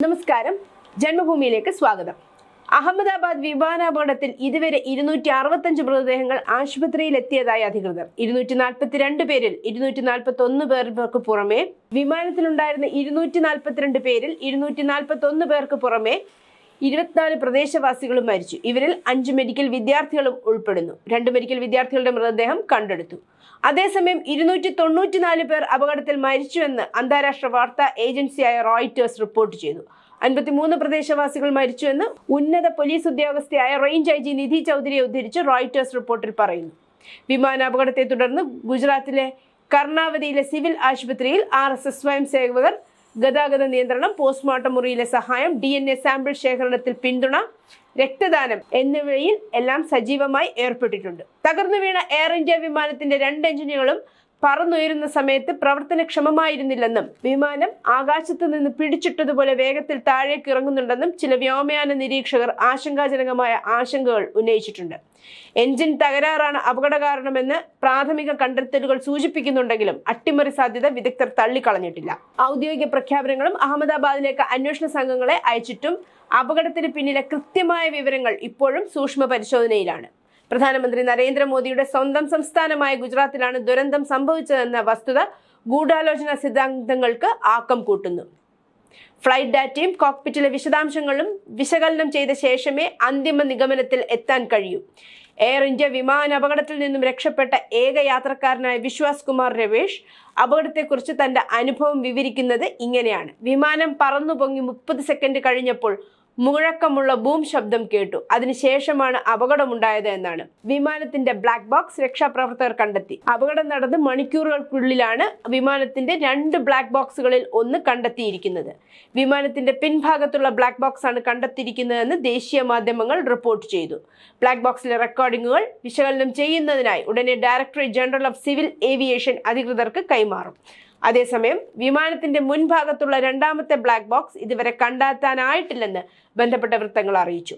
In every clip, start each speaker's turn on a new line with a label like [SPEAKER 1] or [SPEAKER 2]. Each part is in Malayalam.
[SPEAKER 1] നമസ്കാരം, ജന്മഭൂമിയിലേക്ക് സ്വാഗതം. അഹമ്മദാബാദ് വിമാനാപകടത്തിൽ ഇതുവരെ 265 മൃതദേഹങ്ങൾ ആശുപത്രിയിൽ എത്തിയതായി അധികൃതർ. 242 പേരിൽ 241 പേർക്ക് പുറമെ വിമാനത്തിലുണ്ടായിരുന്ന 242 പേരിൽ 241 പേർക്ക് പുറമെ 24 പ്രദേശവാസികളും മരിച്ചു. ഇവരിൽ 5 മെഡിക്കൽ വിദ്യാർത്ഥികളും ഉൾപ്പെടുന്നു. 2 മെഡിക്കൽ വിദ്യാർത്ഥികളുടെ മൃതദേഹം കണ്ടെടുത്തു. അതേസമയം 294 പേർ അപകടത്തിൽ മരിച്ചുവെന്ന് അന്താരാഷ്ട്ര വാർത്താ ഏജൻസിയായ റോയിറ്റേഴ്സ് റിപ്പോർട്ട് ചെയ്തു. 53 പ്രദേശവാസികൾ മരിച്ചുവെന്ന് ഉന്നത പോലീസ് ഉദ്യോഗസ്ഥയായ റേഞ്ച് IG നിധി ചൗധരിയെ ഉദ്ധരിച്ച് റോയിറ്റേഴ്സ് റിപ്പോർട്ടിൽ പറയുന്നു. വിമാനാപകടത്തെ തുടർന്ന് ഗുജറാത്തിലെ കർണാവതിയിലെ സിവിൽ ആശുപത്രിയിൽ RSS സ്വയം സേവകർ ഗതാഗത നിയന്ത്രണം, പോസ്റ്റ്മോർട്ടം മുറിയിലെ സഹായം, DNA സാമ്പിൾ ശേഖരണത്തിൽ പിന്തുണ, രക്തദാനം എന്നിവയിൽ എല്ലാം സജീവമായി ഏർപ്പെട്ടിട്ടുണ്ട്. തകർന്നു വീണ എയർ ഇന്ത്യ വിമാനത്തിന്റെ 2 എഞ്ചിനുകളും പറന്നുയരുന്ന സമയത്ത് പ്രവർത്തനക്ഷമമായിരുന്നില്ലെന്നും വിമാനം ആകാശത്ത് നിന്ന് പിടിച്ചിട്ടതുപോലെ വേഗത്തിൽ താഴേക്ക് ഇറങ്ങുന്നുണ്ടെന്നും ചില വ്യോമയാന നിരീക്ഷകർ ആശങ്കാജനകമായ ആശങ്കകൾ ഉന്നയിച്ചിട്ടുണ്ട്. എഞ്ചിൻ തകരാറാണ് അപകട കാരണമെന്ന് പ്രാഥമിക കണ്ടെത്തലുകൾ സൂചിപ്പിക്കുന്നുണ്ടെങ്കിലും അട്ടിമറി സാധ്യത വിദഗ്ധർ തള്ളിക്കളഞ്ഞിട്ടില്ല. ഔദ്യോഗിക പ്രഖ്യാപനങ്ങളും അഹമ്മദാബാദിലേക്ക് അന്വേഷണ സംഘങ്ങളെ അയച്ചിട്ടും അപകടത്തിന് പിന്നിലെ കൃത്യമായ വിവരങ്ങൾ ഇപ്പോഴും സൂക്ഷ്മ പരിശോധനയിലാണ്. പ്രധാനമന്ത്രി നരേന്ദ്രമോദിയുടെ സ്വന്തം സംസ്ഥാനമായ ഗുജറാത്തിലാണ് ദുരന്തം സംഭവിച്ചതെന്ന വസ്തുത ഗൂഢാലോചന സിദ്ധാന്തങ്ങൾക്ക് ആക്കം കൂട്ടുന്നു. ഫ്ലൈറ്റ് ഡാറ്റയും കോക്പിറ്റിലെ വിശദാംശങ്ങളും വിശകലനം ചെയ്ത ശേഷമേ അന്തിമ നിഗമനത്തിൽ എത്താൻ കഴിയൂ. എയർ ഇന്ത്യ വിമാനാപകടത്തിൽ നിന്നും രക്ഷപ്പെട്ട ഏക യാത്രക്കാരനായ വിശ്വാസ് കുമാർ രവേഷ് അപകടത്തെക്കുറിച്ച് തന്റെ അനുഭവം വിവരിക്കുന്നത് ഇങ്ങനെയാണ്. വിമാനം പറന്നു പൊങ്ങി 30 സെക്കൻഡ് കഴിഞ്ഞപ്പോൾ മുഴക്കമുള്ള ബൂം ശബ്ദം കേട്ടു. അതിനുശേഷമാണ് അപകടമുണ്ടായത് എന്നാണ്. വിമാനത്തിന്റെ ബ്ലാക്ക് ബോക്സ് രക്ഷാപ്രവർത്തകർ കണ്ടെത്തി. അപകടം നടന്ന് മണിക്കൂറുകൾക്കുള്ളിലാണ് വിമാനത്തിന്റെ 2 ബ്ലാക്ക് ബോക്സുകളിൽ ഒന്ന് കണ്ടെത്തിയിരിക്കുന്നത്. വിമാനത്തിന്റെ പിൻഭാഗത്തുള്ള ബ്ലാക്ക് ബോക്സ് ആണ് കണ്ടെത്തിയിരിക്കുന്നതെന്ന് ദേശീയ മാധ്യമങ്ങൾ റിപ്പോർട്ട് ചെയ്തു. ബ്ലാക്ക് ബോക്സിലെ റെക്കോർഡിംഗുകൾ വിശകലനം ചെയ്യുന്നതിനായി ഉടനെ directorate general of civil aviation അധികൃതർക്ക് കൈമാറും. അതേസമയം വിമാനത്തിന്റെ മുൻഭാഗത്തുള്ള 2ാമത്തെ ബ്ലാക്ക് ബോക്സ് ഇതുവരെ കണ്ടെത്താനായിട്ടില്ലെന്ന് ബന്ധപ്പെട്ട വൃത്തങ്ങൾ അറിയിച്ചു.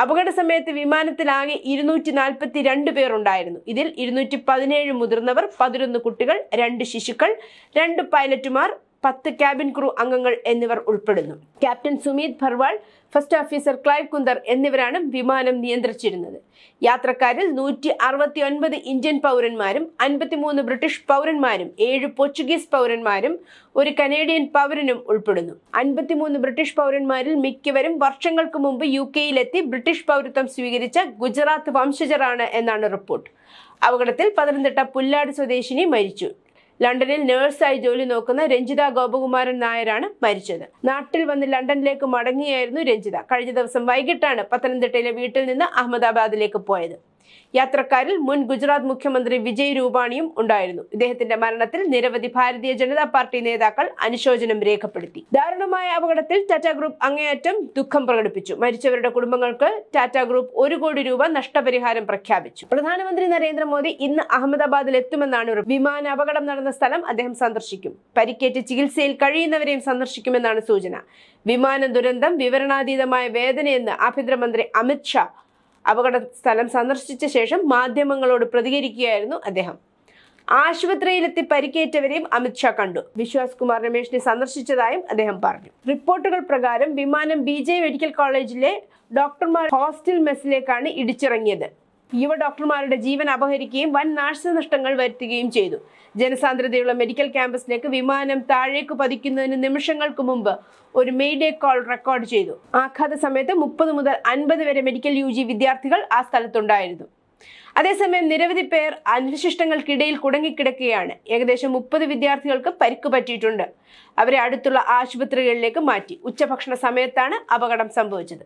[SPEAKER 1] അപകട സമയത്ത് വിമാനത്തിലാകെ 242 പേർ ഉണ്ടായിരുന്നു. ഇതിൽ 217 മുതിർന്നവർ, 11 കുട്ടികൾ, 2 ശിശുക്കൾ, 2 പൈലറ്റുമാർ, 10 ക്യാബിൻ ക്രൂ അംഗങ്ങൾ എന്നിവർ ഉൾപ്പെടുന്നു. Captain Sumeet Bharwal, first officer Clive Kunder എന്നിവരാണ് വിമാനം നിയന്ത്രിച്ചിരുന്നത്. യാത്രക്കാരിൽ 169 ഇന്ത്യൻ പൗരന്മാരും 53 ബ്രിട്ടീഷ് പൗരന്മാരും 7 പോർച്ചുഗീസ് പൗരന്മാരും 1 കനേഡിയൻ പൗരനും ഉൾപ്പെടുന്നു. 53 ബ്രിട്ടീഷ് പൗരന്മാരിൽ മിക്കവരും വർഷങ്ങൾക്ക് മുമ്പ് UK-യിലെത്തി ബ്രിട്ടീഷ് പൗരത്വം സ്വീകരിച്ച ഗുജറാത്ത് വംശജരാണ് എന്നാണ് റിപ്പോർട്ട്. അപകടത്തിൽ പത്തനംതിട്ട പുല്ലാട് സ്വദേശിനി മരിച്ചു. ലണ്ടനിൽ നഴ്സായി ജോലി നോക്കുന്ന രഞ്ജിത ഗോപകുമാരൻ നായരാണ് മരിച്ചത്. നാട്ടിൽ വന്ന് ലണ്ടനിലേക്ക് മടങ്ങിയായിരുന്നു രഞ്ജിത. കഴിഞ്ഞ ദിവസം വൈകിട്ടാണ് പത്തനംതിട്ടയിലെ വീട്ടിൽ നിന്ന് അഹമ്മദാബാദിലേക്ക് പോയത്. യാത്രക്കാരിൽ മുൻ ഗുജറാത്ത് മുഖ്യമന്ത്രി വിജയ് രൂപാണിയും ഉണ്ടായിരുന്നു. ഇദ്ദേഹത്തിന്റെ മരണത്തിൽ നിരവധി ഭാരതീയ ജനതാ പാർട്ടി നേതാക്കൾ അനുശോചനം രേഖപ്പെടുത്തി. ദാരുണമായ അപകടത്തിൽ ടാറ്റ ഗ്രൂപ്പ് അങ്ങേയറ്റം ദുഃഖം പ്രകടിപ്പിച്ചു. മരിച്ചവരുടെ കുടുംബങ്ങൾക്ക് ടാറ്റ ഗ്രൂപ്പ് 1 കോടി രൂപ നഷ്ടപരിഹാരം പ്രഖ്യാപിച്ചു. പ്രധാനമന്ത്രി നരേന്ദ്രമോദി ഇന്ന് അഹമ്മദാബാദിൽ എത്തുമെന്നാണ് വിമാന അപകടം നടന്ന സ്ഥലം അദ്ദേഹം സന്ദർശിക്കും. പരിക്കേറ്റ് ചികിത്സയിൽ കഴിയുന്നവരെയും സന്ദർശിക്കുമെന്നാണ് സൂചന. വിമാന ദുരന്തം വിവരണാതീതമായ വേദനയെന്ന് ആഭ്യന്തരമന്ത്രി അമിത് ഷാ അപകട സ്ഥലം സന്ദർശിച്ച ശേഷം മാധ്യമങ്ങളോട് പ്രതികരിക്കുകയായിരുന്നു അദ്ദേഹം. ആശുപത്രിയിലെത്തി പരിക്കേറ്റവരെയും അമിത് ഷാ കണ്ടു. വിശ്വാസ് കുമാർ രമേഷിനെ സന്ദർശിച്ചതായും അദ്ദേഹം പറഞ്ഞു. റിപ്പോർട്ടുകൾ പ്രകാരം വിമാനം BJ മെഡിക്കൽ കോളേജിലെ ഡോക്ടർമാർ ഹോസ്റ്റൽ മെസ്സിലേക്കാണ് ഇടിച്ചിറങ്ങിയത്. യുവ ഡോക്ടർമാരുടെ ജീവൻ അപഹരിക്കുകയും വൻ നാശനഷ്ടങ്ങൾ വരുത്തുകയും ചെയ്തു. ജനസാന്ദ്രതയുള്ള മെഡിക്കൽ ക്യാമ്പസിലേക്ക് വിമാനം താഴേക്ക് പതിക്കുന്നതിന് നിമിഷങ്ങൾക്ക് മുമ്പ് ഒരു മെയ്ഡേ കോൾ റെക്കോർഡ് ചെയ്തു. ആഘാത സമയത്ത് 30 മുതൽ 50 വരെ മെഡിക്കൽ UG വിദ്യാർത്ഥികൾ ആ സ്ഥലത്തുണ്ടായിരുന്നു. അതേസമയം നിരവധി പേർ അവശിഷ്ടങ്ങൾക്കിടയിൽ കുടുങ്ങിക്കിടക്കുകയാണ്. ഏകദേശം 30 വിദ്യാർത്ഥികൾക്ക് പരിക്ക് പറ്റിയിട്ടുണ്ട്. അവരെ അടുത്തുള്ള ആശുപത്രികളിലേക്ക് മാറ്റി. ഉച്ചഭക്ഷണ സമയത്താണ് അപകടം സംഭവിച്ചത്.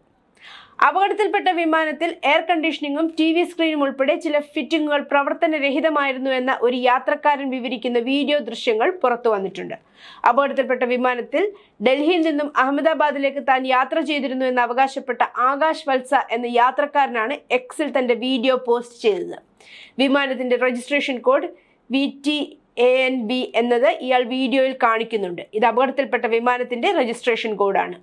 [SPEAKER 1] അപകടത്തിൽപ്പെട്ട വിമാനത്തിൽ എയർ കണ്ടീഷനിങ്ങും TV സ്ക്രീനും ഉൾപ്പെടെ ചില ഫിറ്റിംഗുകൾ പ്രവർത്തനരഹിതമായിരുന്നു എന്ന ഒരു യാത്രക്കാരൻ വിവരിക്കുന്ന വീഡിയോ ദൃശ്യങ്ങൾ പുറത്തു വന്നിട്ടുണ്ട്. അപകടത്തിൽപ്പെട്ട വിമാനത്തിൽ ഡൽഹിയിൽ നിന്നും അഹമ്മദാബാദിലേക്ക് താൻ യാത്ര ചെയ്തിരുന്നു എന്ന് അവകാശപ്പെട്ട ആകാശ് വത്സ എന്ന യാത്രക്കാരനാണ് Xൽ തന്റെ വീഡിയോ പോസ്റ്റ് ചെയ്തത്. വിമാനത്തിന്റെ രജിസ്ട്രേഷൻ കോഡ് VTANB എന്നത് ഇയാൾ വീഡിയോയിൽ കാണിക്കുന്നുണ്ട്. ഇത് അപകടത്തിൽപ്പെട്ട വിമാനത്തിന്റെ രജിസ്ട്രേഷൻ കോഡാണ്.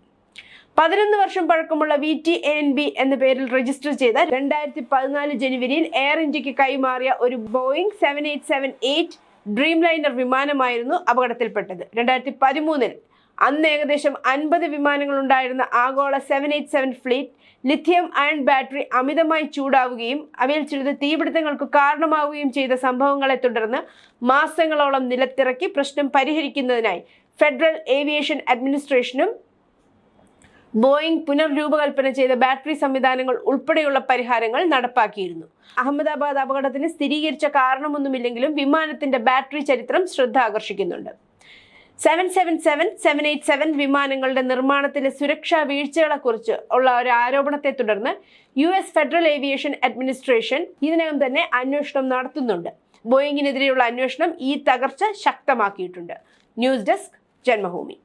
[SPEAKER 1] 11 വർഷം പഴക്കമുള്ള VTANB എന്ന പേരിൽ രജിസ്റ്റർ ചെയ്ത 2014 ജനുവരിയിൽ എയർ ഇന്ത്യക്ക് കൈമാറിയ ഒരു ബോയിങ് 7878 ഡ്രീം ലൈനർ വിമാനമായിരുന്നു അപകടത്തിൽപ്പെട്ടത്. 2013 അന്ന് ഏകദേശം 50 വിമാനങ്ങൾ ഉണ്ടായിരുന്ന ആഗോള 787 ഫ്ലീറ്റ് ലിഥിയം അയൺ ബാറ്ററി അമിതമായി ചൂടാവുകയും അവയിൽ ചിലത് തീപിടുത്തങ്ങൾക്ക് കാരണമാവുകയും ചെയ്ത സംഭവങ്ങളെ തുടർന്ന് മാസങ്ങളോളം നിലത്തിറക്കി പ്രശ്നം പരിഹരിക്കുന്നതിനായി ഫെഡറൽ ഏവിയേഷൻ അഡ്മിനിസ്ട്രേഷനും ബോയിങ് പുനർരൂപകൽപ്പന ചെയ്ത ബാറ്ററി സംവിധാനങ്ങൾ ഉൾപ്പെടെയുള്ള പരിഹാരങ്ങൾ നടപ്പാക്കിയിരുന്നു. അഹമ്മദാബാദ് അപകടത്തിന് സ്ഥിരീകരിച്ച കാരണമൊന്നുമില്ലെങ്കിലും വിമാനത്തിന്റെ ബാറ്ററി ചരിത്രം ശ്രദ്ധ ആകർഷിക്കുന്നുണ്ട്. 777, 787 വിമാനങ്ങളുടെ നിർമ്മാണത്തിലെ സുരക്ഷാ വീഴ്ചകളെക്കുറിച്ച് ഉള്ള ഒരു ആരോപണത്തെ തുടർന്ന് US ഫെഡറൽ ഏവിയേഷൻ അഡ്മിനിസ്ട്രേഷൻ ഇതിനകം തന്നെ അന്വേഷണം നടത്തുന്നുണ്ട്. ബോയിങ്ങിനെതിരെയുള്ള അന്വേഷണം ഈ തകർച്ച ശക്തമാക്കിയിട്ടുണ്ട്. News desk, Janmabhumi.